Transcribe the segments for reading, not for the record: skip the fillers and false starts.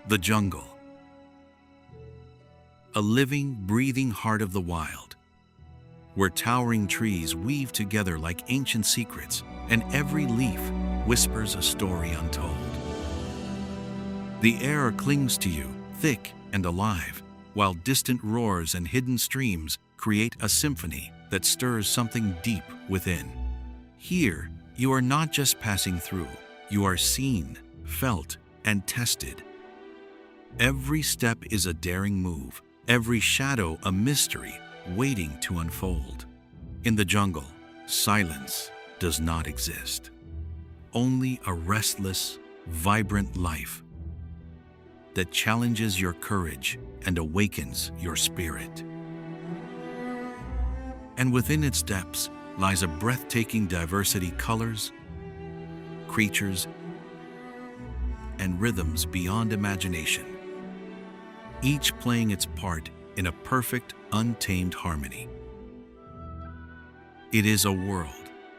The jungle. A living, breathing heart of the wild, where towering trees weave together like ancient secrets, and every leaf whispers a story untold. The air clings to you, thick and alive, while distant roars and hidden streams create a symphony that stirs something deep within. Here, you are not just passing through, you are seen, felt, and tested. Every step is a daring move, every shadow a mystery waiting to unfold. In the jungle, silence does not exist. Only a restless, vibrant life that challenges your courage and awakens your spirit. And within its depths lies a breathtaking diversity of colors, creatures, and rhythms beyond imagination, each playing its part in a perfect, untamed harmony. It is a world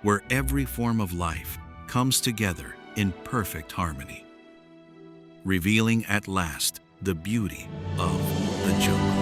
where every form of life comes together in perfect harmony, revealing at last the beauty of the jungle.